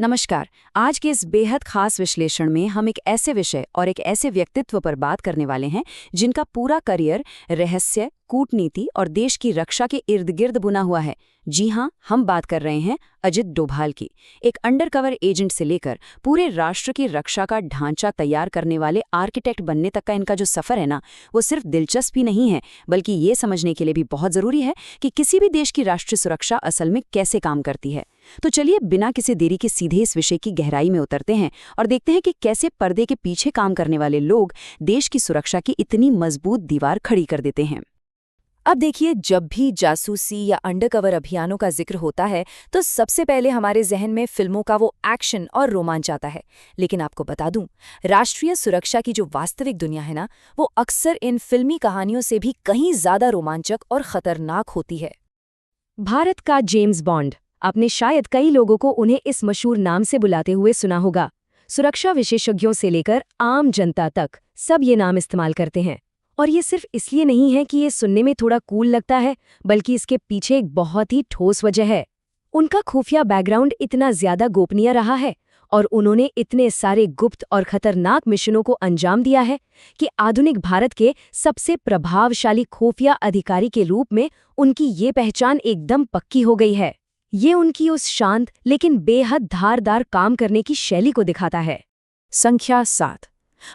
नमस्कार। आज के इस बेहद खास विश्लेषण में हम एक ऐसे विषय और एक ऐसे व्यक्तित्व पर बात करने वाले हैं जिनका पूरा करियर रहस्य, कूटनीति और देश की रक्षा के इर्द गिर्द बुना हुआ है। जी हाँ, हम बात कर रहे हैं अजित डोभाल की। एक अंडरकवर एजेंट से लेकर पूरे राष्ट्र की रक्षा का ढांचा तैयार करने वाले आर्किटेक्ट बनने तक का इनका जो सफर है ना, वो सिर्फ दिलचस्प नहीं है, बल्कि ये समझने के लिए भी बहुत जरूरी है कि किसी भी देश की राष्ट्रीय सुरक्षा असल में कैसे काम करती है। तो चलिए बिना किसी देरी के सीधे इस विषय की गहराई में उतरते हैं और देखते हैं कि कैसे पर्दे के पीछे काम करने वाले लोग देश की सुरक्षा की इतनी मजबूत दीवार खड़ी कर देते हैं। अब देखिए, जब भी जासूसी या अंडरकवर अभियानों का जिक्र होता है तो सबसे पहले हमारे जहन में फिल्मों का वो एक्शन और रोमांच आता है। लेकिन आपको बता दूं, राष्ट्रीय सुरक्षा की जो वास्तविक दुनिया है ना, वो अक्सर इन फिल्मी कहानियों से भी कहीं ज्यादा रोमांचक और खतरनाक होती है। भारत का जेम्स बॉन्ड, आपने शायद कई लोगों को उन्हें इस मशहूर नाम से बुलाते हुए सुना होगा। सुरक्षा विशेषज्ञों से लेकर आम जनता तक सब ये नाम इस्तेमाल करते हैं। और ये सिर्फ इसलिए नहीं है कि ये सुनने में थोड़ा कूल लगता है, बल्कि इसके पीछे एक बहुत ही ठोस वजह है। उनका खुफिया बैकग्राउंड इतना ज्यादा गोपनीय रहा है और उन्होंने इतने सारे गुप्त और खतरनाक मिशनों को अंजाम दिया है कि आधुनिक भारत के सबसे प्रभावशाली खुफिया अधिकारी के रूप में उनकी ये पहचान एकदम पक्की हो गई है। ये उनकी उस शांत लेकिन बेहद धारदार काम करने की शैली को दिखाता है। संख्या 7।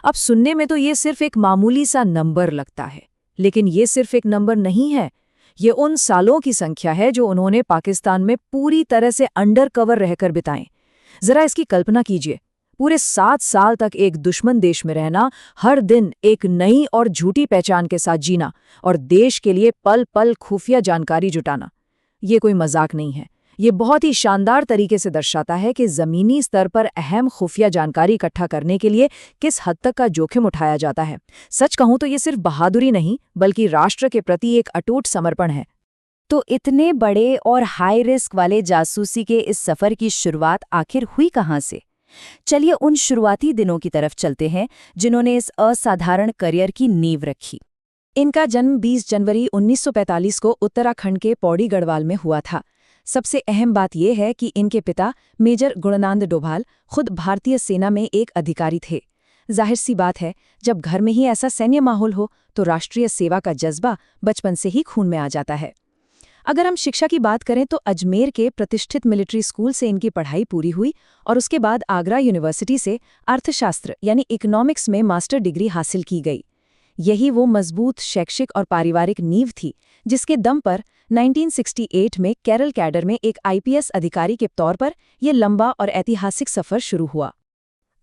अब सुनने में तो ये सिर्फ एक मामूली सा नंबर लगता है, लेकिन ये सिर्फ एक नंबर नहीं है। ये उन सालों की संख्या है जो उन्होंने पाकिस्तान में पूरी तरह से अंडरकवर रहकर बिताए। जरा इसकी कल्पना कीजिए, पूरे 7 साल तक एक दुश्मन देश में रहना, हर दिन एक नई और झूठी पहचान के साथ जीना और देश के लिए पल पल खुफिया जानकारी जुटाना। ये कोई मजाक नहीं है। ये बहुत ही शानदार तरीके से दर्शाता है कि जमीनी स्तर पर अहम खुफिया जानकारी इकट्ठा करने के लिए किस हद तक का जोखिम उठाया जाता है। सच कहूं तो ये सिर्फ बहादुरी नहीं, बल्कि राष्ट्र के प्रति एक अटूट समर्पण है। तो इतने बड़े और हाई रिस्क वाले जासूसी के इस सफर की शुरुआत आखिर हुई कहाँ से? चलिए उन शुरुआती दिनों की तरफ चलते हैं जिन्होंने इस असाधारण करियर की नींव रखी। इनका जन्म 20 जनवरी 1945 को उत्तराखंड के पौड़ी गढ़वाल में हुआ था। सबसे अहम बात यह है कि इनके पिता मेजर गुणनंद डोभाल खुद भारतीय सेना में एक अधिकारी थे। जाहिर सी बात है, जब घर में ही ऐसा सैन्य माहौल हो तो राष्ट्रीय सेवा का जज्बा बचपन से ही खून में आ जाता है। अगर हम शिक्षा की बात करें तो अजमेर के प्रतिष्ठित मिलिट्री स्कूल से इनकी पढ़ाई पूरी हुई और उसके बाद आगरा यूनिवर्सिटी से अर्थशास्त्र यानी इकोनॉमिक्स में मास्टर डिग्री हासिल की गई। यही वो मजबूत शैक्षिक और पारिवारिक नींव थी जिसके दम पर 1968 में केरल कैडर में एक आईपीएस अधिकारी के तौर पर यह लंबा और ऐतिहासिक सफर शुरू हुआ।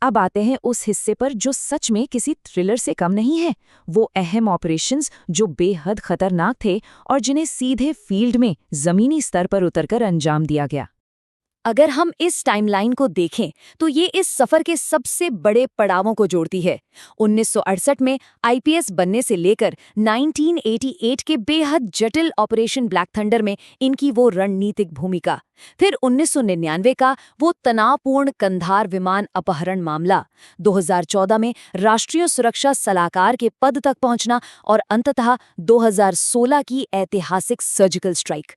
अब आते हैं उस हिस्से पर जो सच में किसी थ्रिलर से कम नहीं है, वो अहम ऑपरेशंस जो बेहद खतरनाक थे और जिन्हें सीधे फील्ड में जमीनी स्तर पर उतरकर अंजाम दिया गया। अगर हम इस टाइमलाइन को देखें तो ये इस सफर के सबसे बड़े पड़ावों को जोड़ती है। 1968 में आईपीएस बनने से लेकर 1988 के बेहद जटिल ऑपरेशन ब्लैक थंडर में इनकी वो रणनीतिक भूमिका, फिर 1999 का वो तनावपूर्ण कंधार विमान अपहरण मामला, 2014 में राष्ट्रीय सुरक्षा सलाहकार के पद तक पहुंचना और अंततः 2016 की ऐतिहासिक सर्जिकल स्ट्राइक।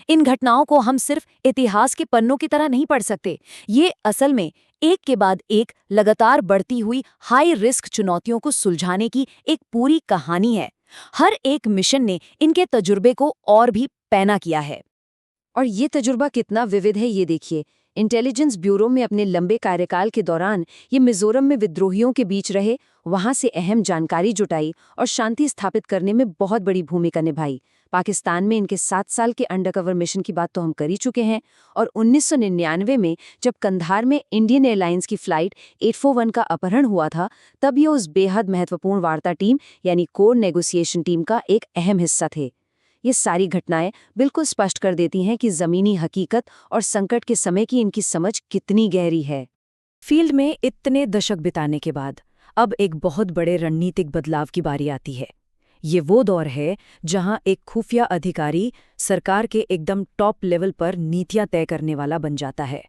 इन घटनाओं को हम सिर्फ इतिहास के पन्नों की तरह नहीं पढ़ सकते। ये असल में एक के बाद एक लगातार बढ़ती हुई हाई रिस्क चुनौतियों को सुलझाने की एक पूरी कहानी है। हर एक मिशन ने इनके तजुर्बे को और भी पैना किया है। और ये तजुर्बा कितना विविध है ये देखिए। इंटेलिजेंस ब्यूरो में अपने लंबे कार्यकाल के दौरान ये मिजोरम में विद्रोहियों के बीच रहे, वहां से अहम जानकारी जुटाई और शांति स्थापित करने में बहुत बड़ी भूमिका निभाई। पाकिस्तान में इनके 7 साल के अंडरकवर मिशन की बात तो हम कर ही चुके हैं। और 1999 में जब कंधार में इंडियन एयरलाइंस की फ्लाइट 841 का अपहरण हुआ था, तब ये उस बेहद महत्वपूर्ण वार्ता टीम यानी कोर नेगोशिएशन टीम का एक अहम हिस्सा थे। ये सारी घटनाएं बिल्कुल स्पष्ट कर देती हैं कि जमीनी हकीकत और संकट के समय की इनकी समझ कितनी गहरी है। फील्ड में इतने दशक बिताने के बाद अब एक बहुत बड़े रणनीतिक बदलाव की बारी आती है। ये वो दौर है जहां एक खुफिया अधिकारी सरकार के एकदम टॉप लेवल पर नीतियां तय करने वाला बन जाता है।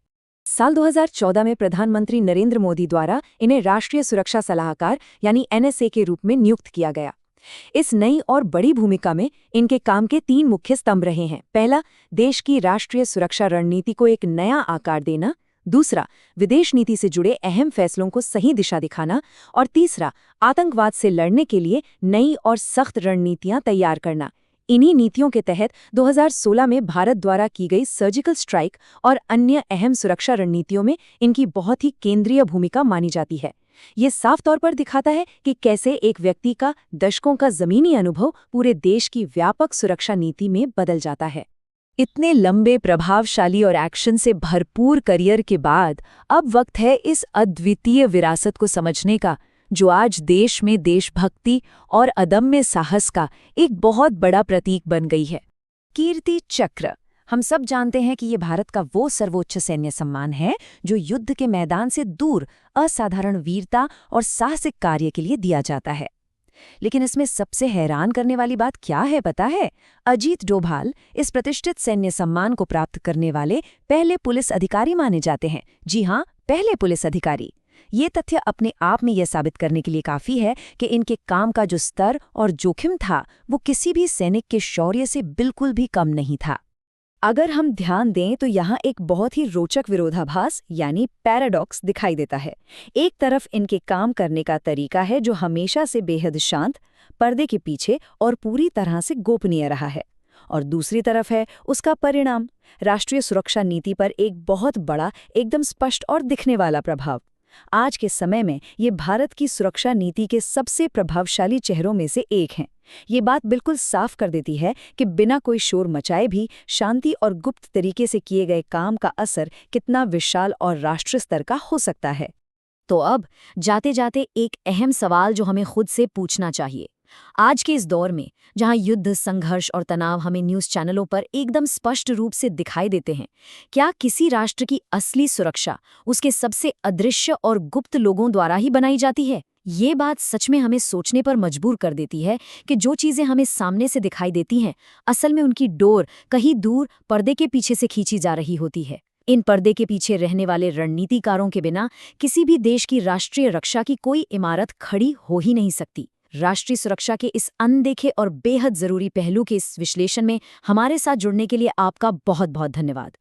साल 2014 में प्रधानमंत्री नरेंद्र मोदी द्वारा इन्हें राष्ट्रीय सुरक्षा सलाहकार यानी एनएसए के रूप में नियुक्त किया गया। इस नई और बड़ी भूमिका में इनके काम के 3 मुख्य स्तंभ रहे हैं। पहला, देश की राष्ट्रीय सुरक्षा रणनीति को एक नया आकार देना। दूसरा, विदेश नीति से जुड़े अहम फैसलों को सही दिशा दिखाना, और तीसरा, आतंकवाद से लड़ने के लिए नई और सख्त रणनीतियां तैयार करना। इन्हीं नीतियों के तहत 2016 में भारत द्वारा की गई सर्जिकल स्ट्राइक और अन्य अहम सुरक्षा रणनीतियों में इनकी बहुत ही केंद्रीय भूमिका मानी जाती है। ये साफ तौर पर दिखाता है कि कैसे एक व्यक्ति का दशकों का जमीनी अनुभव पूरे देश की व्यापक सुरक्षा नीति में बदल जाता है। इतने लंबे, प्रभावशाली और एक्शन से भरपूर करियर के बाद अब वक्त है इस अद्वितीय विरासत को समझने का, जो आज देश में देशभक्ति और अदम्य साहस का एक बहुत बड़ा प्रतीक बन गई है। कीर्ति चक्र, हम सब जानते हैं कि ये भारत का वो सर्वोच्च सैन्य सम्मान है जो युद्ध के मैदान से दूर असाधारण वीरता और साहसिक कार्य के लिए दिया जाता है। लेकिन इसमें सबसे हैरान करने वाली बात क्या है पता है? अजीत डोभाल इस प्रतिष्ठित सैन्य सम्मान को प्राप्त करने वाले पहले पुलिस अधिकारी माने जाते हैं। जी हाँ, पहले पुलिस अधिकारी। ये तथ्य अपने आप में यह साबित करने के लिए काफी है कि इनके काम का जो स्तर और जोखिम था वो किसी भी सैनिक के शौर्य से बिल्कुल भी कम नहीं था। अगर हम ध्यान दें तो यहाँ एक बहुत ही रोचक विरोधाभास यानी पैराडॉक्स दिखाई देता है। एक तरफ इनके काम करने का तरीका है जो हमेशा से बेहद शांत, पर्दे के पीछे और पूरी तरह से गोपनीय रहा है, और दूसरी तरफ है उसका परिणाम, राष्ट्रीय सुरक्षा नीति पर एक बहुत बड़ा, एकदम स्पष्ट और दिखने वाला प्रभाव। आज के समय में ये भारत की सुरक्षा नीति के सबसे प्रभावशाली चेहरों में से एक हैं। ये बात बिल्कुल साफ कर देती है कि बिना कोई शोर मचाए भी शांति और गुप्त तरीके से किए गए काम का असर कितना विशाल और राष्ट्रीय स्तर का हो सकता है। तो अब जाते जाते एक अहम सवाल जो हमें खुद से पूछना चाहिए, आज के इस दौर में जहां युद्ध, संघर्ष और तनाव हमें न्यूज़ चैनलों पर एकदम स्पष्ट रूप से दिखाई देते हैं, क्या किसी राष्ट्र की असली सुरक्षा उसके सबसे अदृश्य और गुप्त लोगों द्वारा ही बनाई जाती है? ये बात सच में हमें सोचने पर मजबूर कर देती है कि जो चीजें हमें सामने से दिखाई देती हैं, असल में उनकी डोर कहीं दूर पर्दे के पीछे से खींची जा रही होती है। इन पर्दे के पीछे रहने वाले रणनीतिकारों के बिना किसी भी देश की राष्ट्रीय रक्षा की कोई इमारत खड़ी हो ही नहीं सकती। राष्ट्रीय सुरक्षा के इस अनदेखे और बेहद जरूरी पहलू के इस विश्लेषण में हमारे साथ जुड़ने के लिए आपका बहुत बहुत धन्यवाद।